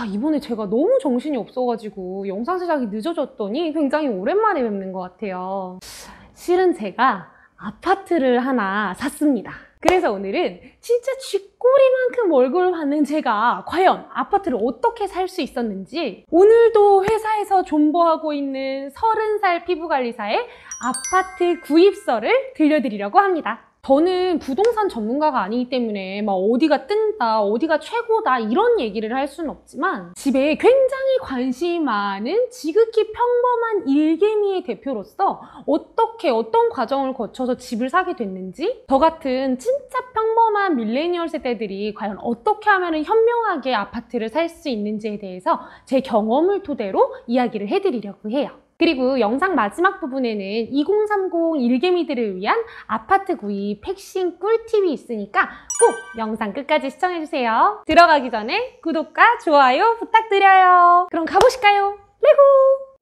이번에 제가 너무 정신이 없어가지고 영상 제작이 늦어졌더니 굉장히 오랜만에 뵙는 것 같아요. 실은 제가 아파트를 하나 샀습니다. 그래서 오늘은 진짜 쥐꼬리만큼 월급을 받는 제가 과연 아파트를 어떻게 살 수 있었는지, 오늘도 회사에서 존버하고 있는 30살 피부관리사의 아파트 구입서를 들려드리려고 합니다. 저는 부동산 전문가가 아니기 때문에 막 어디가 뜬다, 어디가 최고다 이런 얘기를 할 수는 없지만, 집에 굉장히 관심이 많은 지극히 평범한 일개미의 대표로서 어떤 과정을 거쳐서 집을 사게 됐는지, 저 같은 진짜 평범한 밀레니얼 세대들이 과연 어떻게 하면 현명하게 아파트를 살 수 있는지에 대해서 제 경험을 토대로 이야기를 해드리려고 해요. 그리고 영상 마지막 부분에는 2030 일개미들을 위한 아파트 구입 핵심 꿀팁이 있으니까 꼭 영상 끝까지 시청해주세요. 들어가기 전에 구독과 좋아요 부탁드려요. 그럼 가보실까요? 레고!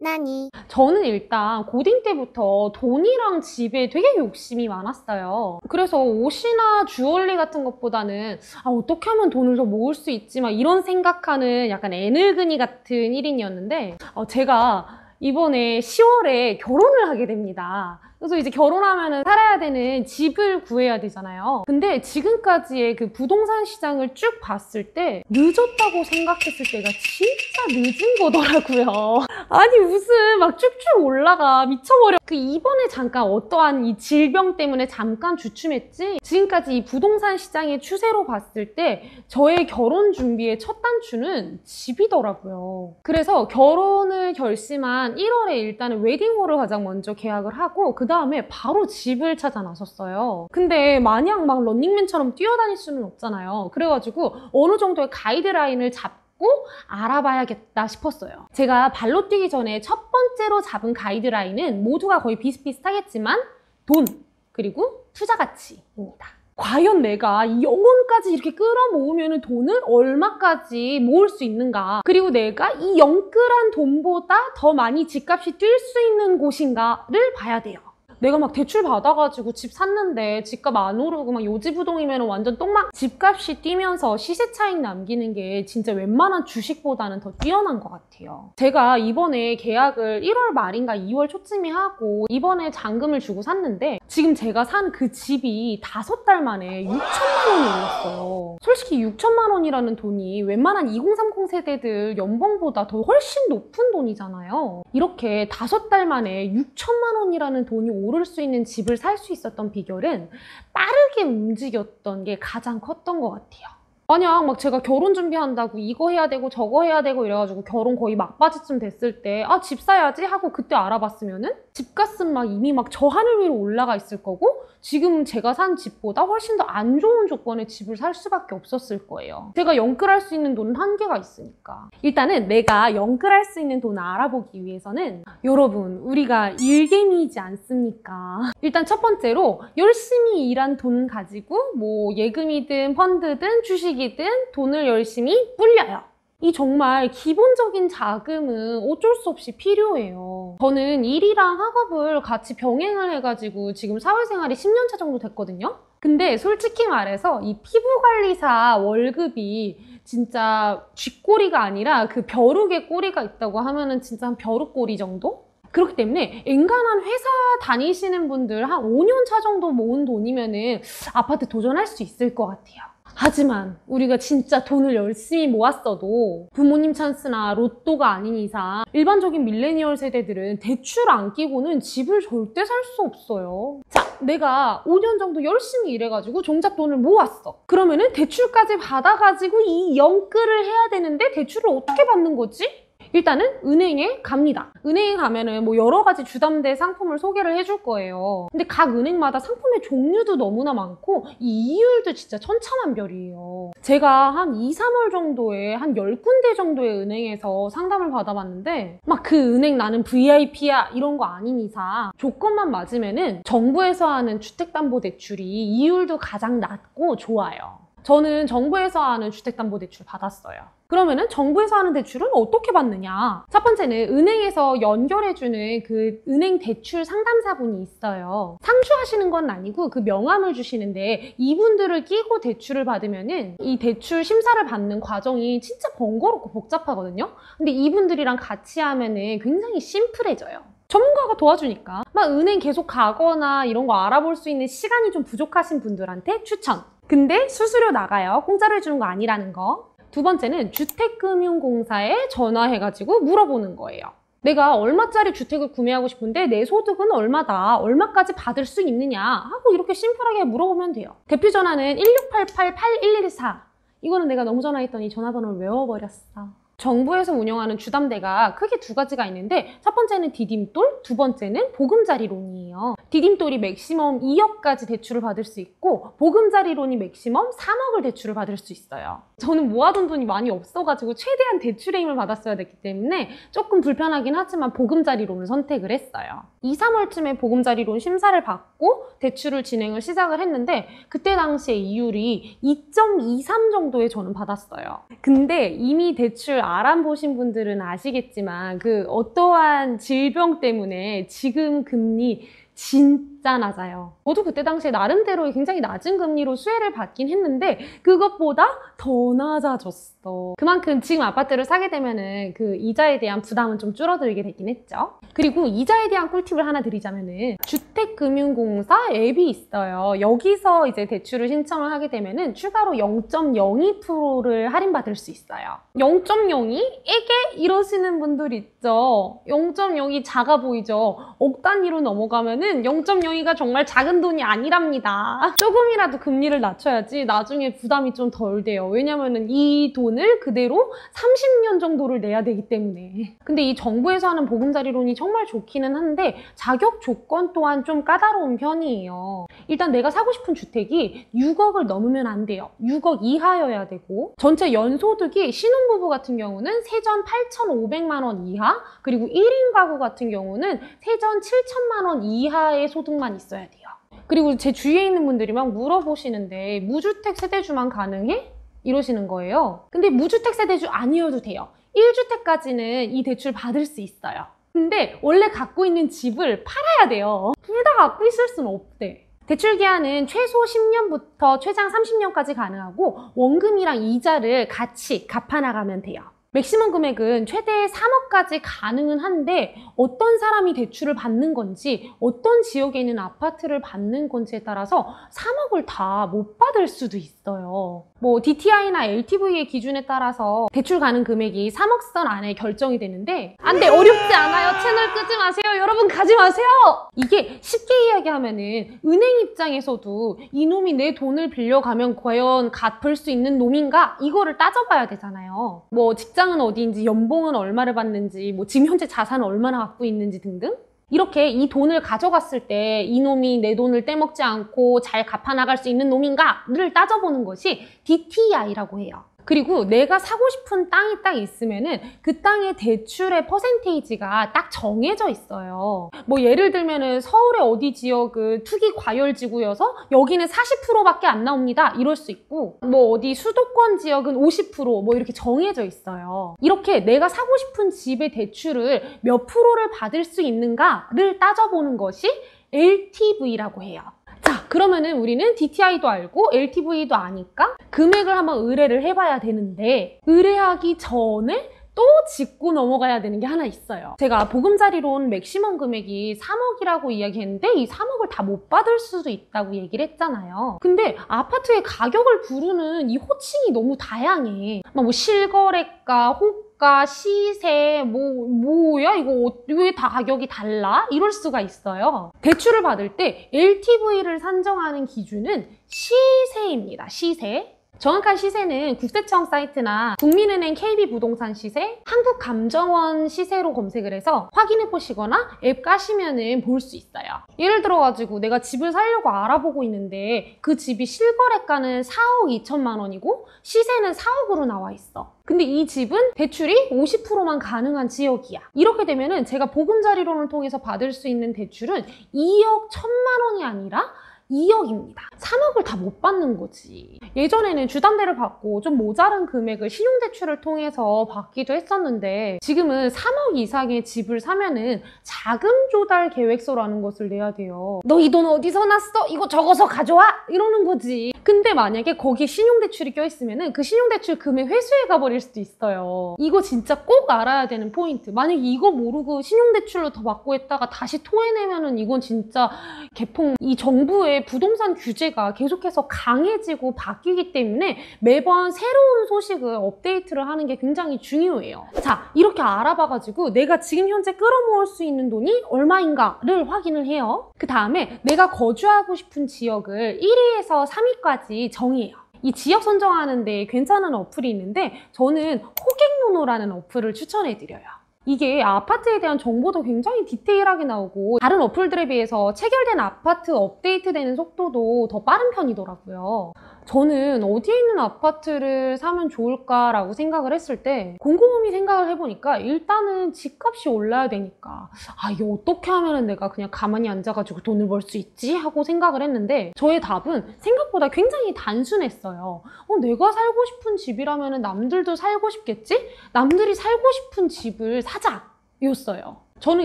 나니. 저는 일단 고딩 때부터 돈이랑 집에 되게 욕심이 많았어요. 그래서 옷이나 주얼리 같은 것보다는 어떻게 하면 돈을 더 모을 수 있지 막 이런 생각하는 약간 애늙은이 같은 1인이었는데, 제가 이번에 10월에 결혼을 하게 됩니다. 그래서 이제 결혼하면 살아야 되는 집을 구해야 되잖아요. 근데 지금까지의 그 부동산 시장을 쭉 봤을 때 늦었다고 생각했을 때가 진짜 늦은 거더라고요. 아니 무슨 막 쭉쭉 올라가 미쳐버려. 이번에 잠깐 어떠한 이 질병 때문에 잠깐 주춤했지, 지금까지 이 부동산 시장의 추세로 봤을 때 저의 결혼 준비의 첫 단추는 집이더라고요. 그래서 결혼을 결심한 1월에 일단은 웨딩홀을 가장 먼저 계약을 하고, 그 다음에 바로 집을 찾아 나섰어요. 근데 마냥 막 런닝맨처럼 뛰어다닐 수는 없잖아요. 그래가지고 어느 정도의 가이드라인을 잡고 알아봐야겠다 싶었어요. 제가 발로 뛰기 전에 첫 번째로 잡은 가이드라인은 모두가 거의 비슷비슷하겠지만 돈, 그리고 투자 가치입니다. 과연 내가 이 영혼까지 이렇게 끌어모으면 돈을 얼마까지 모을 수 있는가, 그리고 내가 이 영끌한 돈보다 더 많이 집값이 뛸 수 있는 곳인가를 봐야 돼요. 내가 막 대출 받아가지고 집 샀는데 집값 안 오르고 막 요지부동이면 완전 똥망. 집값이 뛰면서 시세 차익 남기는 게 진짜 웬만한 주식보다는 더 뛰어난 것 같아요. 제가 이번에 계약을 1월 말인가 2월 초쯤에 하고 이번에 잔금을 주고 샀는데, 지금 제가 산 그 집이 5달 만에 6천만 원이 올랐어요. 솔직히 6천만 원이라는 돈이 웬만한 2030 세대들 연봉보다 더 훨씬 높은 돈이잖아요. 이렇게 5달 만에 6천만 원이라는 돈이 오를 수 있는 집을 살 수 있었던 비결은 빠르게 움직였던 게 가장 컸던 것 같아요. 만약 막 제가 결혼 준비한다고 이거 해야 되고 저거 해야 되고 이래가지고 결혼 거의 막바지쯤 됐을 때 집 사야지 하고 그때 알아봤으면은 집값은 막 이미 막 저 하늘 위로 올라가 있을 거고, 지금 제가 산 집보다 훨씬 더 안 좋은 조건의 집을 살 수밖에 없었을 거예요. 제가 영끌할 수 있는 돈은 한계가 있으니까. 일단은 내가 영끌할 수 있는 돈을 알아보기 위해서는, 여러분 우리가 일개미이지 않습니까? 일단 첫 번째로 열심히 일한 돈 가지고 뭐 예금이든 펀드든 주식이든 돈을 열심히 불려요. 이 정말 기본적인 자금은 어쩔 수 없이 필요해요. 저는 일이랑 학업을 같이 병행을 해가지고 지금 사회생활이 10년 차 정도 됐거든요. 근데 솔직히 말해서 이 피부관리사 월급이 진짜 쥐꼬리가 아니라 그 벼룩의 꼬리가 있다고 하면은 진짜 한 벼룩꼬리 정도? 그렇기 때문에 엔간한 회사 다니시는 분들 한 5년 차 정도 모은 돈이면은 아파트 도전할 수 있을 것 같아요. 하지만 우리가 진짜 돈을 열심히 모았어도 부모님 찬스나 로또가 아닌 이상 일반적인 밀레니얼 세대들은 대출 안 끼고는 집을 절대 살 수 없어요. 자, 내가 5년 정도 열심히 일해가지고 정작 돈을 모았어. 그러면은 대출까지 받아가지고 이 영끌을 해야 되는데 대출을 어떻게 받는 거지? 일단은 은행에 갑니다. 은행에 가면은 뭐 여러 가지 주담대 상품을 소개를 해줄 거예요. 근데 각 은행마다 상품의 종류도 너무나 많고 이 이율도 진짜 천차만별이에요. 제가 한 2, 3월 정도에 한 10군데 정도의 은행에서 상담을 받아봤는데, 막 그 은행 나는 VIP야 이런 거 아닌 이상 조건만 맞으면은 정부에서 하는 주택담보대출이 이율도 가장 낮고 좋아요. 저는 정부에서 하는 주택담보대출 받았어요. 그러면은 정부에서 하는 대출은 어떻게 받느냐? 첫 번째는 은행에서 연결해주는 그 은행 대출 상담사분이 있어요. 상주하시는 건 아니고 그 명함을 주시는데 이분들을 끼고 대출을 받으면은 이 대출 심사를 받는 과정이 진짜 번거롭고 복잡하거든요. 근데 이분들이랑 같이 하면은 굉장히 심플해져요. 전문가가 도와주니까. 막 은행 계속 가거나 이런 거 알아볼 수 있는 시간이 좀 부족하신 분들한테 추천. 근데 수수료 나가요. 공짜로 해주는 거 아니라는 거. 두 번째는 주택금융공사에 전화해가지고 물어보는 거예요. 내가 얼마짜리 주택을 구매하고 싶은데 내 소득은 얼마다, 얼마까지 받을 수 있느냐 하고 이렇게 심플하게 물어보면 돼요. 대표 전화는 1688-8114. 이거는 내가 너무 전화했더니 전화번호를 외워버렸어. 정부에서 운영하는 주담대가 크게 두 가지가 있는데 첫 번째는 디딤돌, 두 번째는 보금자리론이에요. 디딤돌이 맥시멈 2억까지 대출을 받을 수 있고 보금자리론이 맥시멈 3억을 대출을 받을 수 있어요. 저는 모아둔 돈이 많이 없어가지고 최대한 대출의 힘을 받았어야 됐기 때문에 조금 불편하긴 하지만 보금자리론을 선택을 했어요. 2, 3월쯤에 보금자리론 심사를 받고 대출을 진행을 시작을 했는데 그때 당시에 이율이 2.23 정도에 저는 받았어요. 근데 이미 대출 알아보신 분들은 아시겠지만 그 어떠한 질병 때문에 지금 금리 진짜 낮아요. 저도 그때 당시에 나름대로 굉장히 낮은 금리로 수혜를 받긴 했는데 그것보다 더 낮아졌어. 그만큼 지금 아파트를 사게 되면은 그 이자에 대한 부담은 좀 줄어들게 되긴 했죠. 그리고 이자에 대한 꿀팁을 하나 드리자면은 주택금융공사 앱이 있어요. 여기서 이제 대출을 신청을 하게 되면은 추가로 0.02%를 할인받을 수 있어요. 0.02? 에게? 이러시는 분들 있죠. 0.02 작아 보이죠? 억 단위로 넘어가면은 0.02가 정말 작은 돈이 아니랍니다. 조금이라도 금리를 낮춰야지 나중에 부담이 좀 덜 돼요. 왜냐면은 이 돈을 그대로 30년 정도를 내야 되기 때문에. 근데 이 정부에서 하는 보금자리론이 정말 좋기는 한데 자격 조건 또한 좀 까다로운 편이에요. 일단 내가 사고 싶은 주택이 6억을 넘으면 안 돼요. 6억 이하여야 되고 전체 연소득이 신혼부부 같은 경우는 세전 8,500만 원 이하 그리고 1인 가구 같은 경우는 세전 7천만 원 이하의 소득만 있어야 돼요. 그리고 제 주위에 있는 분들이 막 물어보시는데 무주택 세대주만 가능해? 이러시는 거예요. 근데 무주택 세대주 아니어도 돼요. 1주택까지는 이 대출 받을 수 있어요. 근데 원래 갖고 있는 집을 팔아야 돼요. 둘 다 갖고 있을 수는 없대. 대출 기한은 최소 10년부터 최장 30년까지 가능하고 원금이랑 이자를 같이 갚아나가면 돼요. 맥시멈 금액은 최대 3억까지 가능은 한데 어떤 사람이 대출을 받는 건지 어떤 지역에 있는 아파트를 받는 건지에 따라서 3억을 다 못 받을 수도 있어요. 뭐 DTI나 LTV의 기준에 따라서 대출 가능 금액이 3억 선 안에 결정이 되는데 안 돼! 어렵지 않아요. 채널 끄지 마세요. 여러분 가지 마세요. 이게 쉽게 이야기하면은 은행 입장에서도 이놈이 내 돈을 빌려가면 과연 갚을 수 있는 놈인가? 이거를 따져봐야 되잖아요. 뭐 직장은 어디인지, 연봉은 얼마를 받는지, 뭐 지금 현재 자산은 얼마나 갖고 있는지 등등. 이렇게 이 돈을 가져갔을 때 이놈이 내 돈을 떼먹지 않고 잘 갚아나갈 수 있는 놈인가를 따져보는 것이 DTI라고 해요. 그리고 내가 사고 싶은 땅이 딱 있으면은 그 땅의 대출의 퍼센테이지가 딱 정해져 있어요. 뭐 예를 들면은 서울의 어디 지역은 투기 과열지구여서 여기는 40%밖에 안 나옵니다. 이럴 수 있고 뭐 어디 수도권 지역은 50% 이렇게 정해져 있어요. 이렇게 내가 사고 싶은 집의 대출을 몇 프로를 받을 수 있는가를 따져보는 것이 LTV라고 해요. 자, 그러면은 우리는 DTI도 알고 LTV도 아니까 금액을 한번 의뢰를 해봐야 되는데 의뢰하기 전에 또 짚고 넘어가야 되는 게 하나 있어요. 제가 보금자리론 맥시멈 금액이 3억이라고 이야기했는데 이 3억을 다 못 받을 수도 있다고 얘기를 했잖아요. 근데 아파트의 가격을 부르는 이 호칭이 너무 다양해. 뭐 실거래가, 호가, 시세, 뭐야 이거 왜 다 가격이 달라? 이럴 수가 있어요. 대출을 받을 때 LTV를 산정하는 기준은 시세입니다. 시세. 정확한 시세는 국세청 사이트나 국민은행 KB부동산 시세, 한국감정원 시세로 검색을 해서 확인해 보시거나 앱 까시면은 볼 수 있어요. 예를 들어가지고 내가 집을 사려고 알아보고 있는데 그 집이 실거래가는 4억 2천만 원이고 시세는 4억으로 나와 있어. 근데 이 집은 대출이 50%만 가능한 지역이야. 이렇게 되면은 제가 보금자리론을 통해서 받을 수 있는 대출은 2억 1천만 원이 아니라 2억입니다. 3억을 다 못 받는 거지. 예전에는 주담대를 받고 좀 모자른 금액을 신용대출을 통해서 받기도 했었는데 지금은 3억 이상의 집을 사면은 자금 조달 계획서라는 것을 내야 돼요. 너 이 돈 어디서 났어? 이거 적어서 가져와? 이러는 거지. 근데 만약에 거기에 신용대출이 껴있으면은 그 신용대출 금액 회수해 가버릴 수도 있어요. 이거 진짜 꼭 알아야 되는 포인트. 만약에 이거 모르고 신용대출로 더 받고 했다가 다시 토해내면은 이건 진짜 개풍. 이 정부의 부동산 규제가 계속해서 강해지고 바뀌기 때문에 매번 새로운 소식을 업데이트를 하는 게 굉장히 중요해요. 자, 이렇게 알아봐가지고 내가 지금 현재 끌어모을 수 있는 돈이 얼마인가를 확인을 해요. 그 다음에 내가 거주하고 싶은 지역을 1위에서 3위까지 정의해요. 이 지역 선정하는데 괜찮은 어플이 있는데 저는 호객노노라는 어플을 추천해드려요. 이게 아파트에 대한 정보도 굉장히 디테일하게 나오고 다른 어플들에 비해서 체결된 아파트 업데이트되는 속도도 더 빠른 편이더라고요. 저는 어디에 있는 아파트를 사면 좋을까라고 생각을 했을 때 곰곰이 생각을 해보니까 일단은 집값이 올라야 되니까 이게 어떻게 하면 내가 그냥 가만히 앉아가지고 돈을 벌 수 있지? 하고 생각을 했는데 저의 답은 생각보다 굉장히 단순했어요. 내가 살고 싶은 집이라면 남들도 살고 싶겠지? 남들이 살고 싶은 집을 사자! 였어요. 저는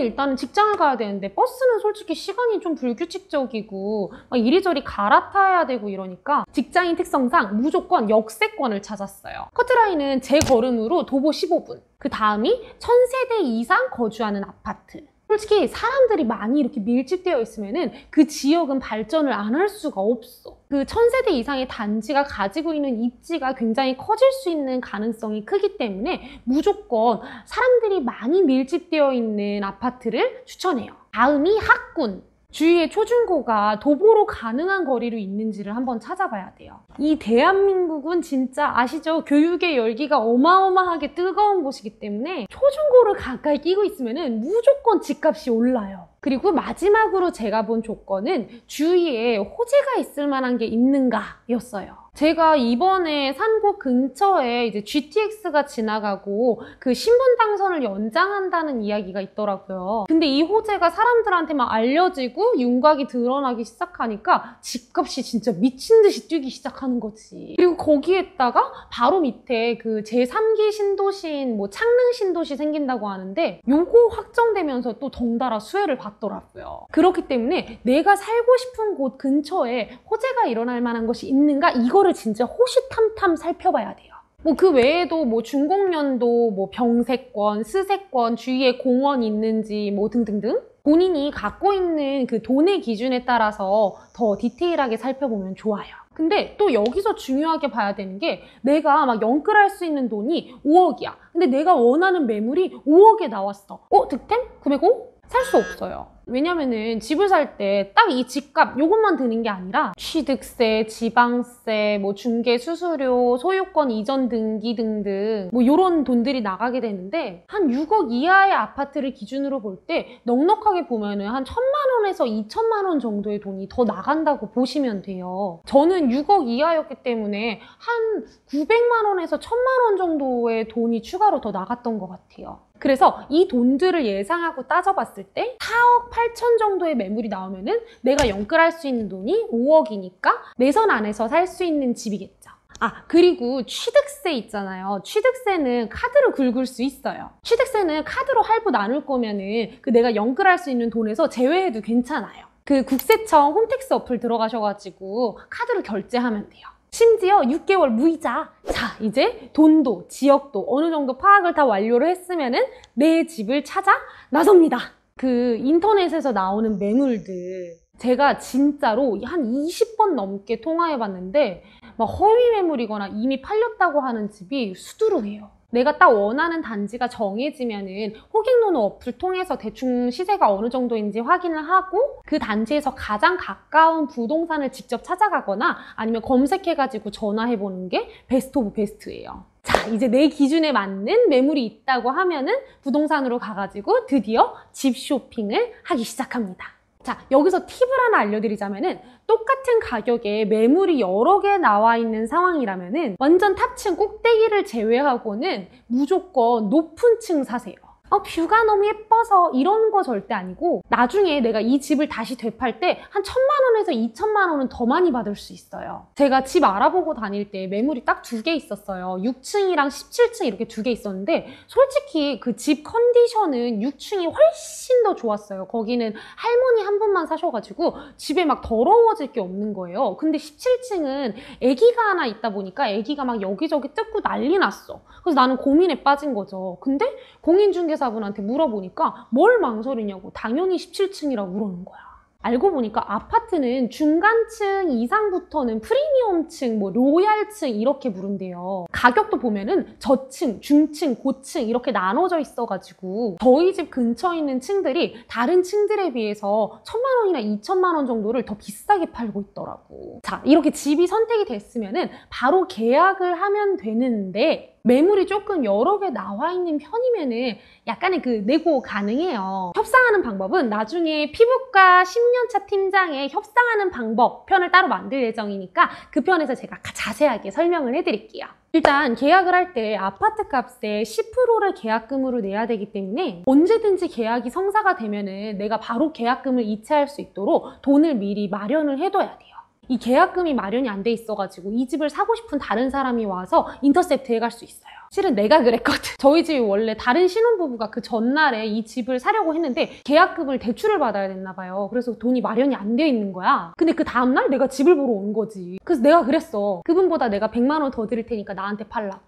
일단은 직장을 가야 되는데 버스는 솔직히 시간이 좀 불규칙적이고 막 이리저리 갈아타야 되고 이러니까 직장인 특성상 무조건 역세권을 찾았어요. 커트라인은 제 걸음으로 도보 15분. 그 다음이 1000세대 이상 거주하는 아파트. 솔직히 사람들이 많이 이렇게 밀집되어 있으면은 그 지역은 발전을 안 할 수가 없어. 그 1000세대 이상의 단지가 가지고 있는 입지가 굉장히 커질 수 있는 가능성이 크기 때문에 무조건 사람들이 많이 밀집되어 있는 아파트를 추천해요. 다음이 학군. 주위에 초중고가 도보로 가능한 거리로 있는지를 한번 찾아봐야 돼요. 이 대한민국은 진짜 아시죠? 교육의 열기가 어마어마하게 뜨거운 곳이기 때문에 초중고를 가까이 끼고 있으면 무조건 집값이 올라요. 그리고 마지막으로 제가 본 조건은 주위에 호재가 있을 만한 게 있는가 였어요. 제가 이번에 산 곳 근처에 이제 GTX가 지나가고 그 신분 당선을 연장한다는 이야기가 있더라고요. 근데 이 호재가 사람들한테 막 알려지고 윤곽이 드러나기 시작하니까 집값이 진짜 미친 듯이 뛰기 시작하는 거지. 그리고 거기에다가 바로 밑에 그 제3기 신도시인 뭐 창릉 신도시 생긴다고 하는데 요거 확정되면서 또 덩달아 수혜를 받더라고요. 그렇기 때문에 내가 살고 싶은 곳 근처에 호재가 일어날 만한 것이 있는가 이거를 진짜 호시탐탐 살펴봐야 돼요. 뭐 그 외에도 뭐 중공년도, 뭐 병세권, 스세권, 주위에 공원이 있는지 뭐 등등등 본인이 갖고 있는 그 돈의 기준에 따라서 더 디테일하게 살펴보면 좋아요. 근데 또 여기서 중요하게 봐야 되는 게 내가 막 영끌할 수 있는 돈이 5억이야. 근데 내가 원하는 매물이 5억에 나왔어. 득템? 금액 5? 살 수 없어요. 왜냐면은 집을 살 때 딱 이 집값 요것만 드는 게 아니라 취득세, 지방세, 뭐 중개 수수료, 소유권 이전 등기 등등 뭐 요런 돈들이 나가게 되는데 한 6억 이하의 아파트를 기준으로 볼 때 넉넉하게 보면은 한 1,000만 원에서 2천만 원 정도의 돈이 더 나간다고 보시면 돼요. 저는 6억 이하였기 때문에 한 900만 원에서 1,000만 원 정도의 돈이 추가로 더 나갔던 것 같아요. 그래서 이 돈들을 예상하고 따져봤을 때 4억 8천 정도의 매물이 나오면은 내가 영끌할 수 있는 돈이 5억이니까 내선 안에서 살 수 있는 집이겠죠. 그리고 취득세 있잖아요. 취득세는 카드로 긁을 수 있어요. 취득세는 카드로 할부 나눌 거면은 그 내가 영끌할 수 있는 돈에서 제외해도 괜찮아요. 그 국세청 홈택스 어플 들어가셔가지고 카드로 결제하면 돼요. 심지어 6개월 무이자. 자, 이제 돈도 지역도 어느 정도 파악을 다 완료를 했으면은 내 집을 찾아 나섭니다. 그 인터넷에서 나오는 매물들 제가 진짜로 한 20번 넘게 통화해봤는데 막 허위 매물이거나 이미 팔렸다고 하는 집이 수두룩해요. 내가 딱 원하는 단지가 정해지면은 호객노노 어플 통해서 대충 시세가 어느 정도인지 확인을 하고 그 단지에서 가장 가까운 부동산을 직접 찾아가거나 아니면 검색해가지고 전화해보는 게 베스트 오브 베스트예요. 자, 이제 내 기준에 맞는 매물이 있다고 하면은 부동산으로 가가지고 드디어 집 쇼핑을 하기 시작합니다. 자, 여기서 팁을 하나 알려드리자면은 똑같은 가격에 매물이 여러 개 나와 있는 상황이라면은 완전 탑층 꼭대기를 제외하고는 무조건 높은 층 사세요. 뷰가 너무 예뻐서 이런 거 절대 아니고 나중에 내가 이 집을 다시 되팔 때 한 1,000만 원에서 2,000만 원은 더 많이 받을 수 있어요. 제가 집 알아보고 다닐 때 매물이 딱 2개 있었어요. 6층이랑 17층 이렇게 2개 있었는데 솔직히 그 집 컨디션은 6층이 훨씬 더 좋았어요. 거기는 할머니 한 분만 사셔가지고 집에 막 더러워질 게 없는 거예요. 근데 17층은 아기가 하나 있다 보니까 아기가 막 여기저기 뜯고 난리 났어. 그래서 나는 고민에 빠진 거죠. 근데 공인중개사분한테 물어보니까 뭘 망설이냐고 당연히 17층이라고 그러는 거야. 알고 보니까 아파트는 중간층 이상부터는 프리미엄층, 뭐 로얄층 이렇게 부른대요. 가격도 보면은 저층, 중층, 고층 이렇게 나눠져 있어가지고 저희 집 근처에 있는 층들이 다른 층들에 비해서 1,000만 원이나 2,000만 원 정도를 더 비싸게 팔고 있더라고. 자, 이렇게 집이 선택이 됐으면은 바로 계약을 하면 되는데 매물이 조금 여러 개 나와 있는 편이면은 약간의 그 내고 가능해요. 협상하는 방법은 나중에 피부과 10년차 팀장의 협상하는 방법 편을 따로 만들 예정이니까 그 편에서 제가 자세하게 설명을 해드릴게요. 일단 계약을 할 때 아파트 값의 10%를 계약금으로 내야 되기 때문에 언제든지 계약이 성사가 되면은 내가 바로 계약금을 이체할 수 있도록 돈을 미리 마련을 해둬야 돼요. 이 계약금이 마련이 안 돼 있어가지고 이 집을 사고 싶은 다른 사람이 와서 인터셉트 해갈 수 있어요. 실은 내가 그랬거든. 저희 집이 원래 다른 신혼부부가 그 전날에 이 집을 사려고 했는데 계약금을 대출을 받아야 됐나 봐요. 그래서 돈이 마련이 안 돼 있는 거야. 근데 그 다음날 내가 집을 보러 온 거지. 그래서 내가 그랬어. 그분보다 내가 100만 원 더 드릴 테니까 나한테 팔라고.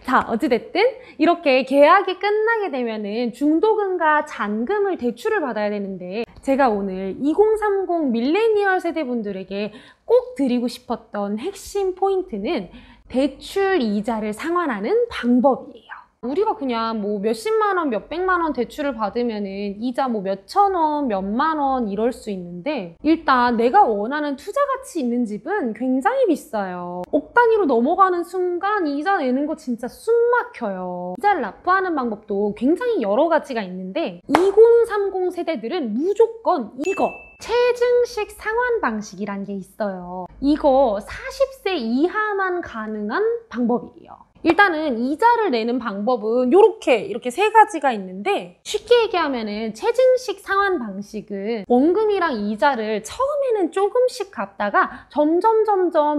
자, 어찌됐든 이렇게 계약이 끝나게 되면은 중도금과 잔금을 대출을 받아야 되는데 제가 오늘 2030 밀레니얼 세대분들에게 꼭 드리고 싶었던 핵심 포인트는 대출 이자를 상환하는 방법이에요. 우리가 그냥 뭐 몇십만 원, 몇백만 원 대출을 받으면은 이자 뭐 몇천 원, 몇만 원 이럴 수 있는데 일단 내가 원하는 투자 가치 있는 집은 굉장히 비싸요. 억 단위로 넘어가는 순간 이자 내는 거 진짜 숨 막혀요. 이자를 납부하는 방법도 굉장히 여러 가지가 있는데 2030 세대들은 무조건 이거! 체증식 상환 방식이란 게 있어요. 이거 40세 이하만 가능한 방법이에요. 일단은 이자를 내는 방법은 이렇게 세 가지가 있는데 쉽게 얘기하면은 체증식 상환 방식은 원금이랑 이자를 처음에는 조금씩 갚다가 점점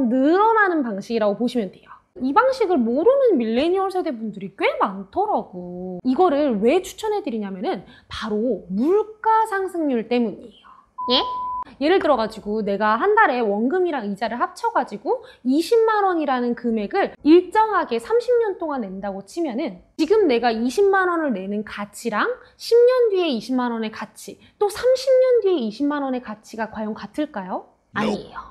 늘어나는 방식이라고 보시면 돼요. 이 방식을 모르는 밀레니얼 세대분들이 꽤 많더라고. 이거를 왜 추천해드리냐면은 바로 물가 상승률 때문이에요. 예? 예를 들어가지고 내가 한 달에 원금이랑 이자를 합쳐가지고 20만 원이라는 금액을 일정하게 30년 동안 낸다고 치면은 지금 내가 20만 원을 내는 가치랑 10년 뒤에 20만 원의 가치, 또 30년 뒤에 20만 원의 가치가 과연 같을까요? 아니에요.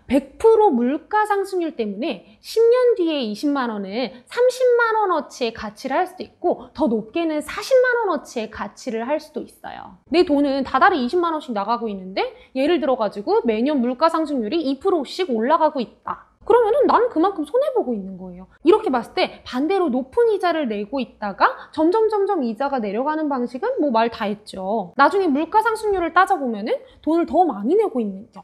100% 물가 상승률 때문에 10년 뒤에 20만 원은 30만 원어치의 가치를 할 수도 있고 더 높게는 40만 원어치의 가치를 할 수도 있어요. 내 돈은 다달이 20만 원씩 나가고 있는데 예를 들어가지고 매년 물가 상승률이 2%씩 올라가고 있다. 그러면은 나는 그만큼 손해보고 있는 거예요. 이렇게 봤을 때 반대로 높은 이자를 내고 있다가 점점 이자가 내려가는 방식은 뭐 말 다 했죠. 나중에 물가 상승률을 따져보면은 돈을 더 많이 내고 있는 겨.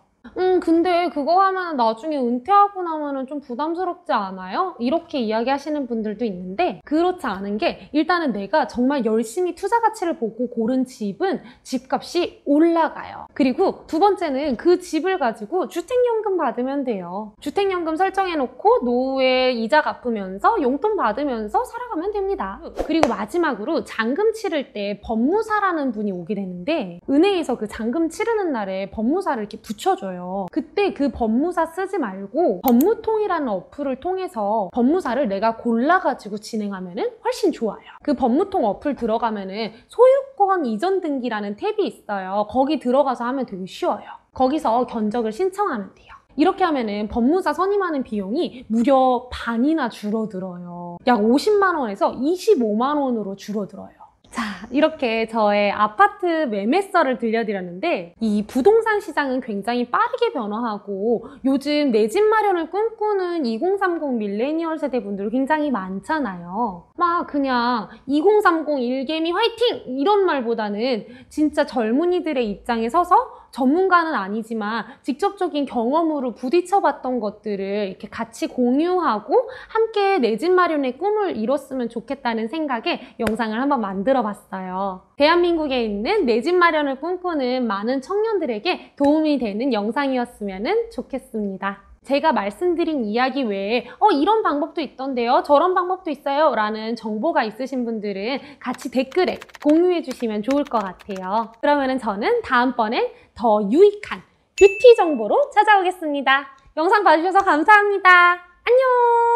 근데 그거 하면 나중에 은퇴하고 나면은 좀 부담스럽지 않아요? 이렇게 이야기하시는 분들도 있는데 그렇지 않은 게 일단은 내가 정말 열심히 투자 가치를 보고 고른 집은 집값이 올라가요. 그리고 두 번째는 그 집을 가지고 주택연금 받으면 돼요. 주택연금 설정해놓고 노후에 이자 갚으면서 용돈 받으면서 살아가면 됩니다. 그리고 마지막으로 잔금 치를 때 법무사라는 분이 오게 되는데 은행에서 그 잔금 치르는 날에 법무사를 이렇게 붙여줘요. 그때 그 법무사 쓰지 말고 법무통이라는 어플을 통해서 법무사를 내가 골라가지고 진행하면은 훨씬 좋아요. 그 법무통 어플 들어가면은 소유권 이전 등기라는 탭이 있어요. 거기 들어가서 하면 되게 쉬워요. 거기서 견적을 신청하면 돼요. 이렇게 하면은 법무사 선임하는 비용이 무려 반이나 줄어들어요. 약 50만 원에서 25만 원으로 줄어들어요. 자, 이렇게 저의 아파트 매매썰을 들려드렸는데 이 부동산 시장은 굉장히 빠르게 변화하고 요즘 내 집 마련을 꿈꾸는 2030 밀레니얼 세대분들 굉장히 많잖아요. 막 그냥 2030 일개미 화이팅! 이런 말보다는 진짜 젊은이들의 입장에 서서 전문가는 아니지만 직접적인 경험으로 부딪혀봤던 것들을 이렇게 같이 공유하고 함께 내 집 마련의 꿈을 이뤘으면 좋겠다는 생각에 영상을 한번 만들어봤어요. 좋았어요. 대한민국에 있는 내 집 마련을 꿈꾸는 많은 청년들에게 도움이 되는 영상이었으면 좋겠습니다. 제가 말씀드린 이야기 외에 이런 방법도 있던데요, 저런 방법도 있어요 라는 정보가 있으신 분들은 같이 댓글에 공유해 주시면 좋을 것 같아요. 그러면 저는 다음번엔 더 유익한 뷰티 정보로 찾아오겠습니다. 영상 봐주셔서 감사합니다. 안녕!